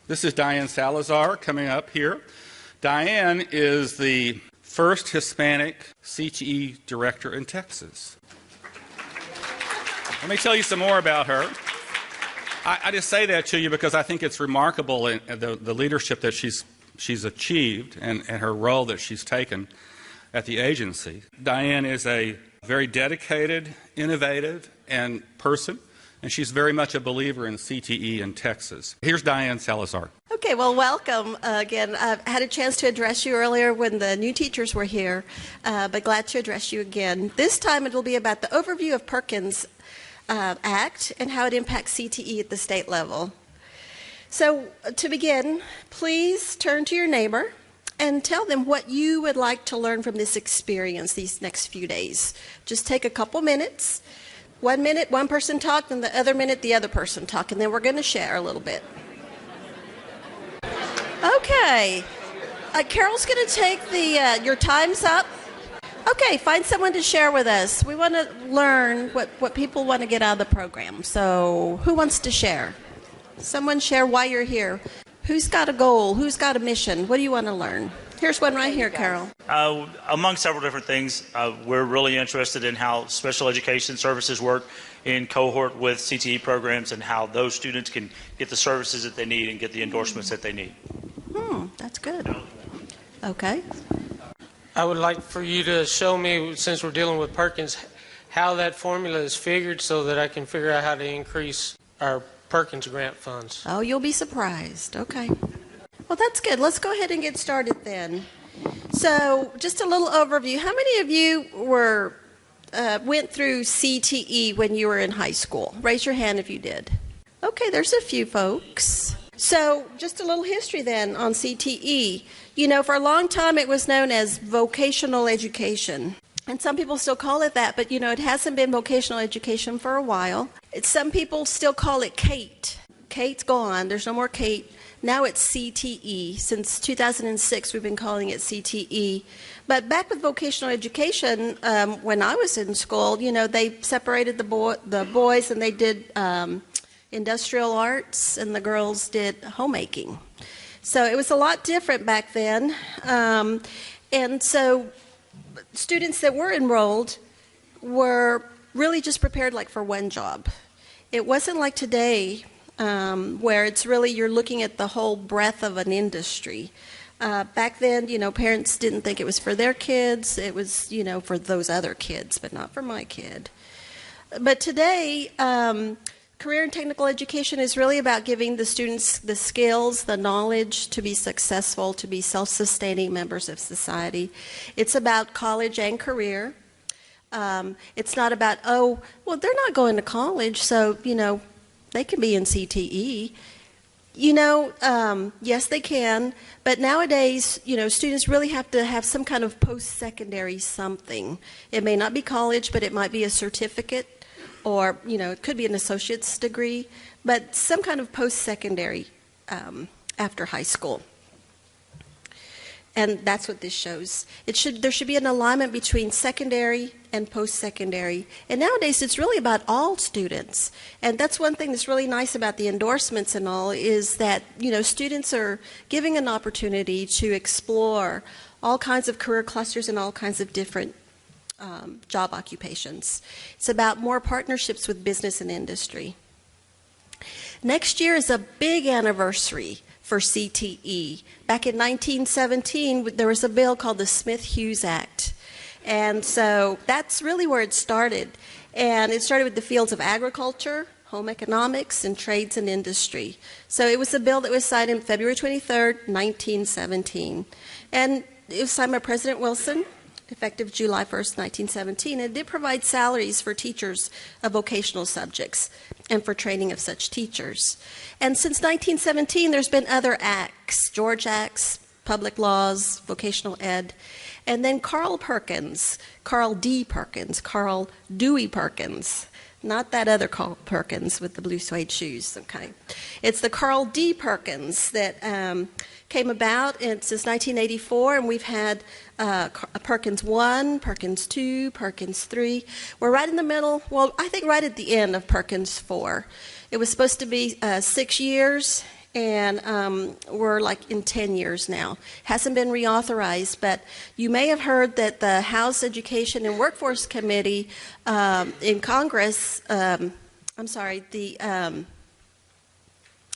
This is Diane Salazar coming up here. Diane is the first Hispanic CTE director in Texas. Let me tell you some more about her. I just say that to you because I think it's remarkable in the leadership that she's achieved and her role that she's taken at the agency. Diane is a very dedicated, innovative person, and she's very much a believer in CTE in Texas. Here's Diane Salazar. Okay, well, welcome again. I had a chance to address you earlier when the new teachers were here, but glad to address you again. This time it will be about the overview of Perkins Act and how it impacts CTE at the state level. So to begin, please turn to your neighbor and tell them what you would like to learn from this experience these next few days. Just take a couple minutes. 1 minute, one person talk, and the other minute, the other person talk, and then we're going to share a little bit. Okay. Carol's going to take your time's up. Okay, find someone to share with us. We want to learn what people want to get out of the program. So who wants to share? Someone share why you're here. Who's got a goal? Who's got a mission? What do you want to learn? Here's one right here, Carol. Among several different things, we're really interested in how special education services work in cohort with CTE programs and how those students can get the services that they need and get the endorsements that they need. That's good. Okay. I would like for you to show me, since we're dealing with Perkins, how that formula is figured so that I can figure out how to increase our Perkins grant funds. Oh, you'll be surprised. Okay. Well, that's good. Let's go ahead and get started then. So, just a little overview. How many of you went through CTE when you were in high school? Raise your hand if you did. Okay, there's a few folks. So, just a little history then on CTE. You know, for a long time it was known as vocational education. And some people still call it that, but you know, it hasn't been vocational education for a while. Some people still call it CATE. CATE's gone. There's no more CATE. Now it's CTE. Since 2006, we've been calling it CTE. But back with vocational education, when I was in school, you know, they separated the boys and they did industrial arts, and the girls did homemaking. So it was a lot different back then. And so students that were enrolled were really just prepared like for one job. It wasn't like today, where it's really you're looking at the whole breadth of an industry. Back then, you know, parents didn't think it was for their kids. It was, you know, for those other kids, but not for my kid. But today, career and technical education is really about giving the students the skills, the knowledge to be successful, to be self-sustaining members of society. It's about college and career. It's not about, oh, well, they're not going to college, so, you know, they can be in CTE. You know, yes, they can, but nowadays, you know, students really have to have some kind of post-secondary something. It may not be college, but it might be a certificate, or, you know, it could be an associate's degree, but some kind of post-secondary after high school. And that's what this shows. There should be an alignment between secondary and post-secondary. And nowadays, it's really about all students. And that's one thing that's really nice about the endorsements and all, is that, you know, students are giving an opportunity to explore all kinds of career clusters and all kinds of different job occupations. It's about more partnerships with business and industry. Next year is a big anniversary for CTE. Back in 1917, there was a bill called the Smith-Hughes Act. And so that's really where it started. And it started with the fields of agriculture, home economics, and trades and industry. So it was a bill that was signed on February 23rd, 1917. And it was signed by President Wilson, effective July 1st, 1917. And it did provide salaries for teachers of vocational subjects and for training of such teachers. And since 1917, there's been other acts, George Acts, public laws, vocational ed, and then Carl Perkins, Carl D. Perkins, Carl Dewey Perkins, not that other Carl Perkins with the blue suede shoes. Okay, it's the Carl D. Perkins that came about since 1984, and we've had Perkins 1, Perkins 2, Perkins 3. We're right in the middle, well, I think right at the end of Perkins 4. It was supposed to be 6 years, and we're like in 10 years now. Hasn't been reauthorized, but you may have heard that the House Education and Workforce Committee in Congress, I'm sorry,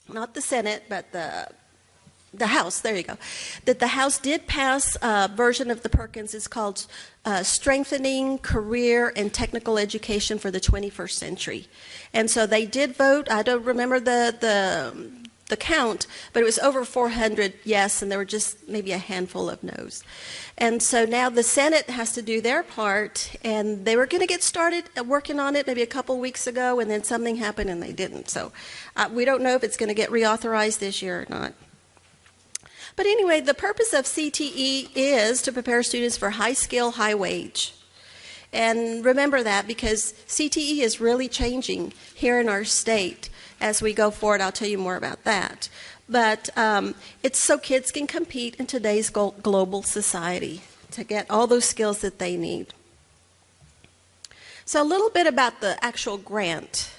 not the Senate, but the House, there you go, that the House did pass a version of the Perkins. It's called Strengthening Career and Technical Education for the 21st Century. And so they did vote. I don't remember the count, but it was over 400 yes, and there were just maybe a handful of no's. And so now the Senate has to do their part, and they were going to get started working on it maybe a couple weeks ago, and then something happened and they didn't. So we don't know if it's going to get reauthorized this year or not. But anyway, the purpose of CTE is to prepare students for high skill, high wage. And remember that, because CTE is really changing here in our state as we go forward. I'll tell you more about that. But it's so kids can compete in today's global society to get all those skills that they need. So a little bit about the actual grant.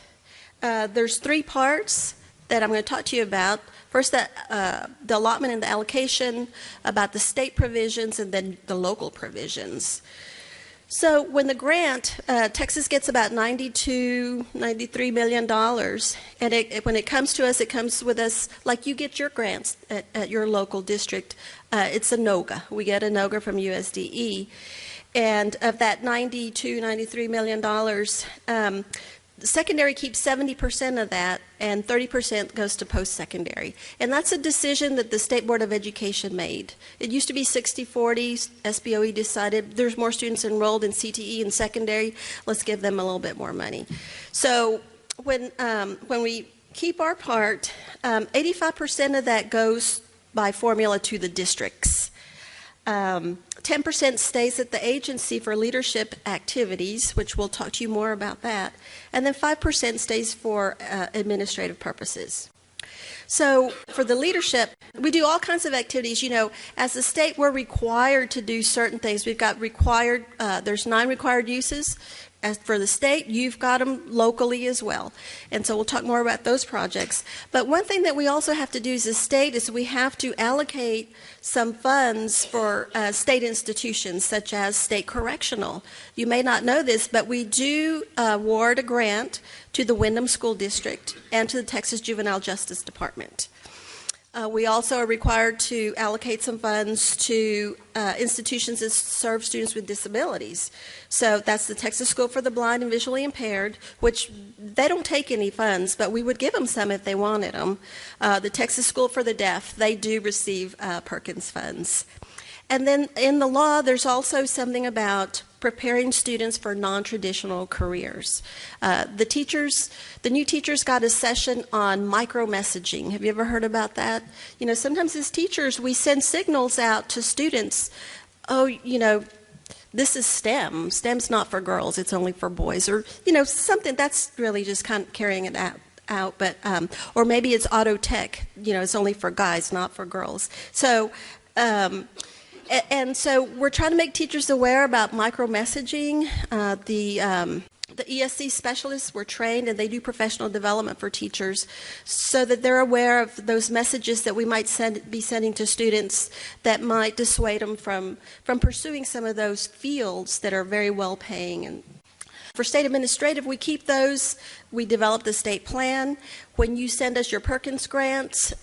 There's 3 parts that I'm going to talk to you about. First, the allotment and the allocation, about the state provisions, and then the local provisions. So when the grant, Texas gets about $93 million, and when it comes to us, it comes with us like you get your grants at your local district. It's a NOGA. We get a NOGA from USDE. And of that $93 million, secondary keeps 70% of that, and 30% goes to post-secondary. And that's a decision that the State Board of Education made. It used to be 60-40. SBOE decided there's more students enrolled in CTE in secondary. Let's give them a little bit more money. So when we keep our part, 85% of that goes by formula to the districts. 10% stays at the agency for leadership activities, which we'll talk to you more about that. And then 5% stays for administrative purposes. So for the leadership, we do all kinds of activities. You know, as a state, we're required to do certain things. We've got required, there's 9 required uses. As for the state, you've got them locally as well. And so we'll talk more about those projects. But one thing that we also have to do as a state is we have to allocate some funds for state institutions, such as state correctional. You may not know this, but we do award a grant to the Windham School District and to the Texas Juvenile Justice Department. We also are required to allocate some funds to institutions that serve students with disabilities. So that's the Texas School for the Blind and Visually Impaired, which they don't take any funds, but we would give them some if they wanted them. The Texas School for the Deaf, they do receive Perkins funds. And then in the law, there's also something about preparing students for non-traditional careers. The new teachers got a session on micro-messaging. Have you ever heard about that? You know, sometimes as teachers, we send signals out to students, oh, you know, this is STEM. STEM's not for girls, it's only for boys. Or, you know, something that's really just kind of carrying it out. But, or maybe it's auto tech, you know, it's only for guys, not for girls. So, and so we're trying to make teachers aware about micro-messaging. The ESC specialists were trained, and they do professional development for teachers so that they're aware of those messages that we might be sending to students that might dissuade them from pursuing some of those fields that are very well paying. And for state administrative, we keep those. We develop the state plan. When you send us your Perkins grants,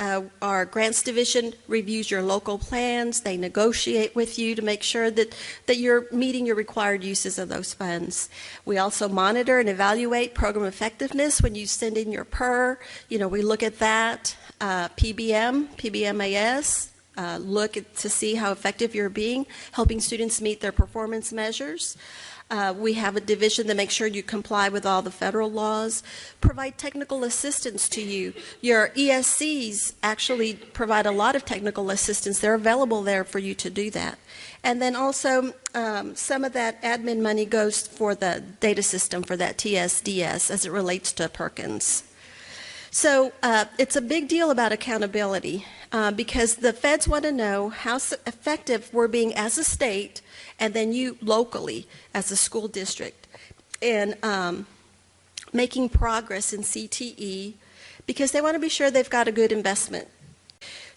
our grants division reviews your local plans. They negotiate with you to make sure that you're meeting your required uses of those funds. We also monitor and evaluate program effectiveness when you send in your PER. You know, we look at that. PBMAS, look to see how effective you're being, helping students meet their performance measures. We have a division to make sure you comply with all the federal laws, provide technical assistance to you. Your ESCs actually provide a lot of technical assistance. They're available there for you to do that. And then also some of that admin money goes for the data system for that TSDS as it relates to Perkins. So it's a big deal about accountability because the feds want to know how effective we're being as a state and then you locally as a school district in making progress in CTE because they want to be sure they've got a good investment.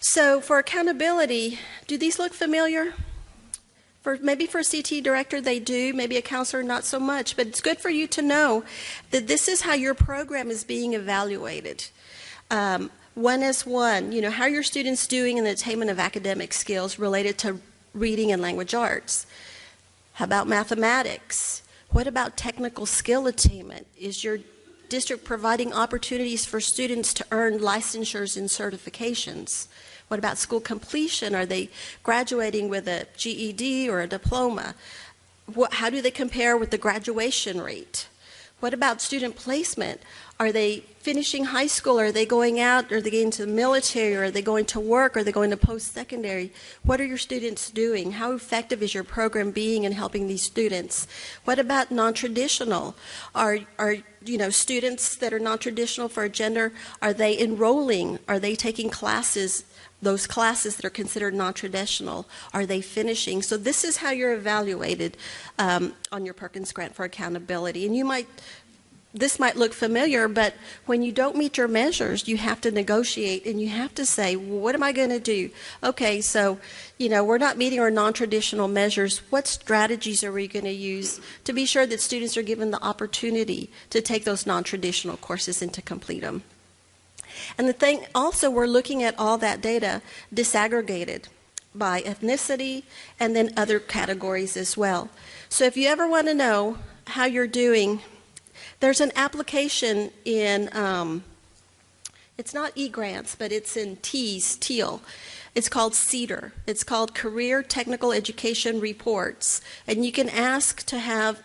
So for accountability, do these look familiar? Maybe for a CTE director they do, maybe a counselor not so much, but it's good for you to know that this is how your program is being evaluated. 1S1, how are your students doing in the attainment of academic skills related to reading and language arts? How about mathematics? What about technical skill attainment? Is your district providing opportunities for students to earn licensures and certifications? What about school completion? Are they graduating with a GED or a diploma? How do they compare with the graduation rate? What about student placement? Are they finishing high school? Are they going out? Are they getting to the military? Are they going to work? Are they going to post-secondary? What are your students doing? How effective is your program being in helping these students? What about non-traditional? Are students that are non-traditional for a gender, are they enrolling? Are they taking classes, those classes that are considered non-traditional? Are they finishing? So this is how you're evaluated on your Perkins Grant for Accountability. And this might look familiar, but when you don't meet your measures, you have to negotiate and you have to say, well, what am I going to do? Okay, so, we're not meeting our non-traditional measures. What strategies are we going to use to be sure that students are given the opportunity to take those non-traditional courses and to complete them? And the thing also, we're looking at all that data disaggregated by ethnicity and then other categories as well. So if you ever want to know how you're doing, there's an application in, it's not e-grants, but it's in TEAL. It's called CEDAR. It's called Career Technical Education Reports. And you can ask to have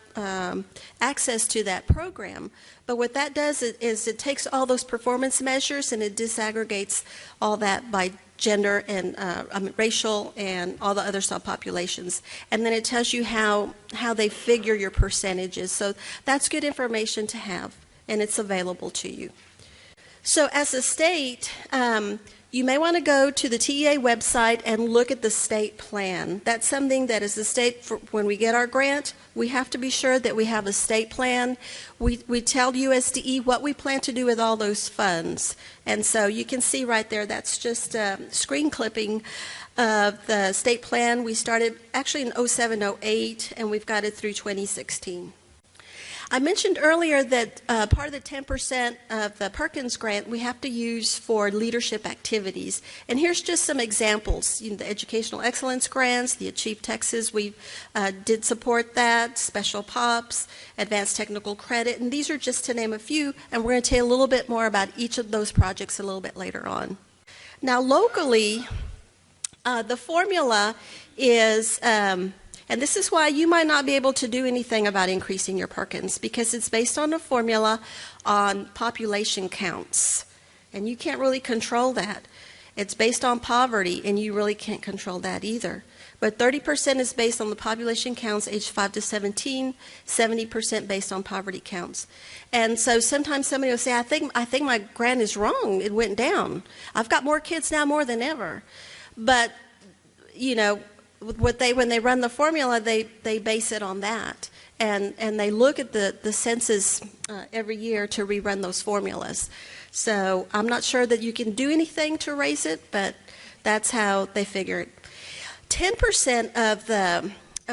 access to that program. But what that does is it takes all those performance measures and it disaggregates all that by gender and racial and all the other subpopulations. And then it tells you how they figure your percentages. So that's good information to have, and it's available to you. So as a state, you may want to go to the TEA website and look at the state plan. That's something that as a state, when we get our grant, we have to be sure that we have a state plan. We tell USDE what we plan to do with all those funds. And so you can see right there, that's just a screen clipping of the state plan. We started actually in 07-08, and we've got it through 2016. I mentioned earlier that part of the 10% of the Perkins Grant we have to use for leadership activities. And here's just some examples. The Educational Excellence Grants, the Achieve Texas, we did support that, Special POPs, Advanced Technical Credit, and these are just to name a few, and we're going to tell you a little bit more about each of those projects a little bit later on. Now locally, the formula is and this is why you might not be able to do anything about increasing your Perkins, because it's based on a formula on population counts. And you can't really control that. It's based on poverty, and you really can't control that either. But 30% is based on the population counts aged 5 to 17, 70% based on poverty counts. And so sometimes somebody will say, I think my grant is wrong. It went down. I've got more kids now more than ever. But, when they run the formula, they base it on that, and they look at the census every year to rerun those formulas. So I'm not sure that you can do anything to raise it, but that's how they figure it. 10% of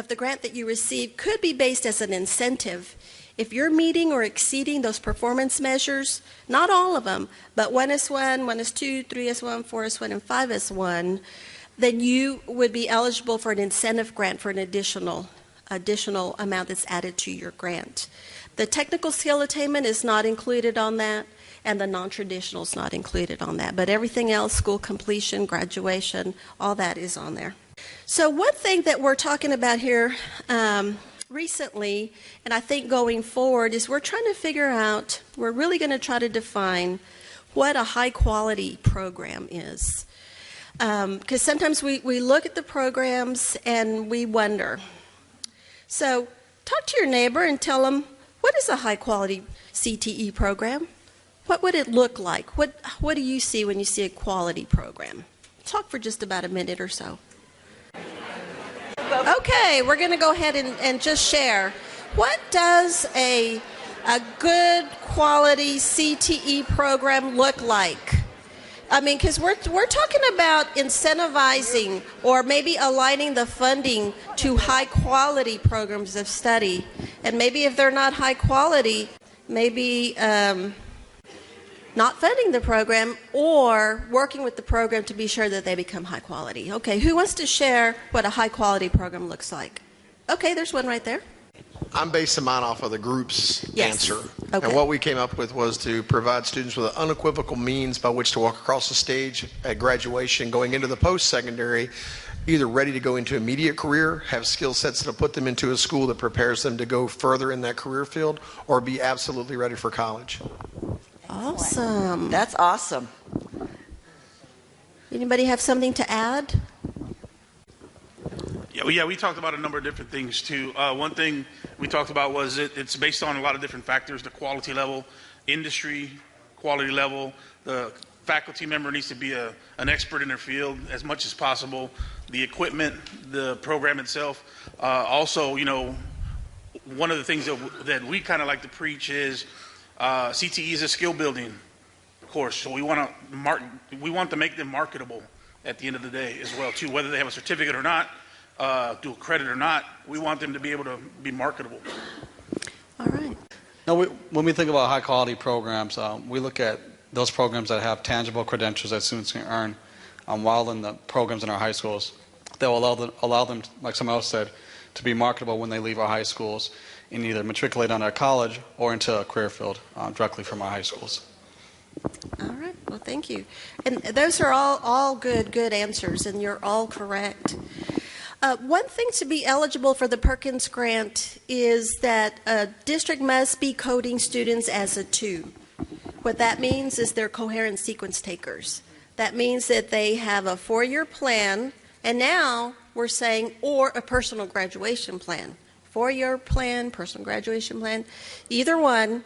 the grant that you receive could be based as an incentive. If you're meeting or exceeding those performance measures, not all of them, but 1S1, 1S2, 3S1, 4S1, and 5S1, then you would be eligible for an incentive grant for an additional amount that's added to your grant. The technical skill attainment is not included on that, and the non-traditional is not included on that. But everything else, school completion, graduation, all that is on there. So one thing that we're talking about here recently, and I think going forward, is we're trying to figure out, we're really going to try to define what a high-quality program is. Because sometimes we look at the programs and we wonder. So talk to your neighbor and tell them, what is a high-quality CTE program? What would it look like? What do you see when you see a quality program? Talk for just about a minute or so. Okay, we're going to go ahead and just share. What does a a good quality CTE program look like? I mean, because we're talking about incentivizing or maybe aligning the funding to high-quality programs of study. And maybe if they're not high quality, maybe not funding the program or working with the program to be sure that they become high quality. Okay, who wants to share what a high-quality program looks like? Okay, there's one right there. I'm basing mine off of the group's answer. Okay. And what we came up with was to provide students with an unequivocal means by which to walk across the stage at graduation, going into the post-secondary, either ready to go into immediate career, have skill sets that will put them into a school that prepares them to go further in that career field, or be absolutely ready for college. Awesome. That's awesome. Anybody have something to add? Yeah, we talked about a number of different things too. One thing we talked about was it's based on a lot of different factors: the quality level, industry quality level. The faculty member needs to be an expert in their field as much as possible. The equipment, the program itself. Also, one of the things that we kind of like to preach is CTE is a skill building course, so we want to make them marketable at the end of the day as well too, whether they have a certificate or not. Do credit or not, we want them to be able to be marketable. All right. No, when we think about high quality programs, we look at those programs that have tangible credentials that students can earn while in the programs in our high schools. That will allow them, like someone else said, to be marketable when they leave our high schools and either matriculate on our college or into a career field directly from our high schools. All right. Well, thank you. And those are all good answers, and you're all correct. One thing to be eligible for the Perkins Grant is that a district must be coding students as a 2. What that means is they're coherent sequence takers. That means that they have a 4-year plan, and now we're saying, or a personal graduation plan. 4-year plan, personal graduation plan, either one,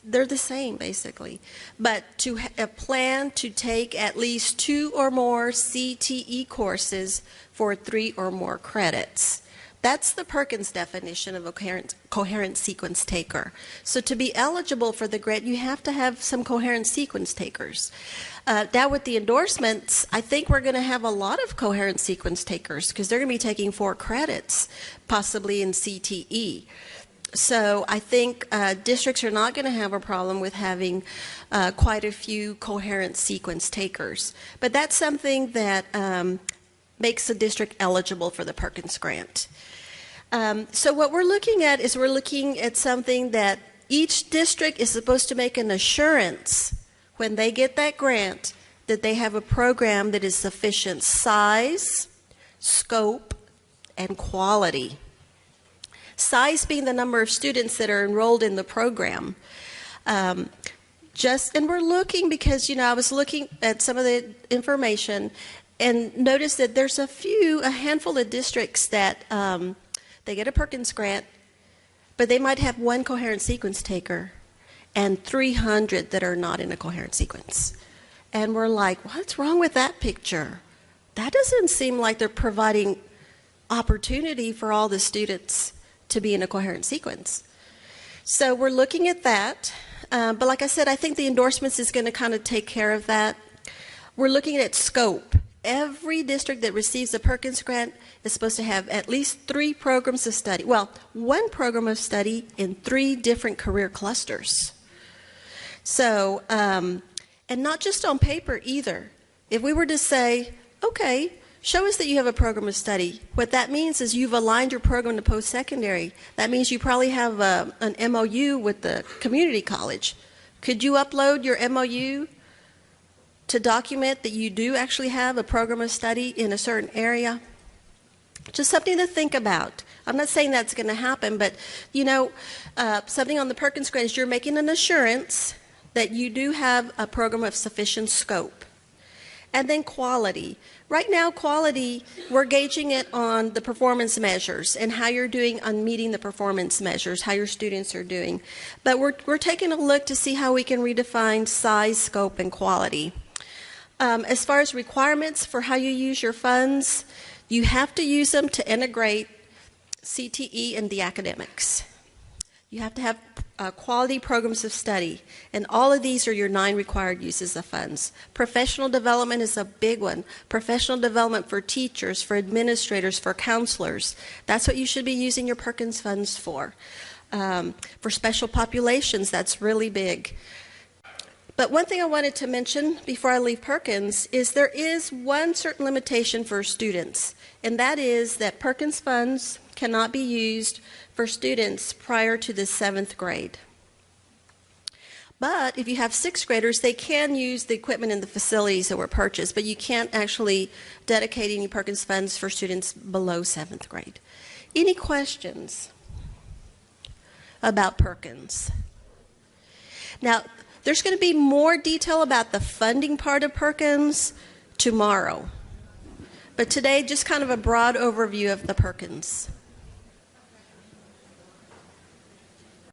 they're the same basically. But to a plan to take at least 2 or more CTE courses for 3 or more credits. That's the Perkins definition of a coherent sequence taker. So to be eligible for the grant, you have to have some coherent sequence takers. Now with the endorsements, I think we're going to have a lot of coherent sequence takers because they're going to be taking 4 credits, possibly in CTE. So I think districts are not going to have a problem with having quite a few coherent sequence takers. But that's something that makes a district eligible for the Perkins Grant. So what we're looking at is we're looking at something that each district is supposed to make an assurance when they get that grant that they have a program that is sufficient size, scope, and quality. Size being the number of students that are enrolled in the program. And we're looking because, I was looking at some of the information and noticed that there's a handful of districts that they get a Perkins Grant, but they might have 1 coherent sequence taker and 300 that are not in a coherent sequence. And we're like, what's wrong with that picture? That doesn't seem like they're providing opportunity for all the students to be in a coherent sequence. So we're looking at that. But like I said, I think the endorsements is going to kind of take care of that. We're looking at scope. Every district that receives a Perkins Grant is supposed to have at least 3 programs of study. Well, 1 program of study in 3 different career clusters. So, and not just on paper either. If we were to say, okay, show us that you have a program of study. What that means is you've aligned your program to post-secondary. That means you probably have an MOU with the community college. Could you upload your MOU to document that you do actually have a program of study in a certain area? Just something to think about. I'm not saying that's going to happen, but something on the Perkins Grant is you're making an assurance that you do have a program of sufficient scope. And then quality. Right now, quality, we're gauging it on the performance measures and how you're doing on meeting the performance measures, how your students are doing. But we're taking a look to see how we can redefine size, scope, and quality. As far as requirements for how you use your funds, you have to use them to integrate CTE and the academics. You have to have quality programs of study, and all of these are your 9 required uses of funds. Professional development is a big one. Professional development for teachers, for administrators, for counselors. That's what you should be using your Perkins funds for. For special populations, that's really big. But one thing I wanted to mention before I leave Perkins is there is one certain limitation for students, and that is that Perkins funds cannot be used for students prior to the 7th grade. But if you have 6th graders, they can use the equipment and the facilities that were purchased, but you can't actually dedicate any Perkins funds for students below 7th grade. Any questions about Perkins? Now, there's going to be more detail about the funding part of Perkins tomorrow. But today, just kind of a broad overview of the Perkins.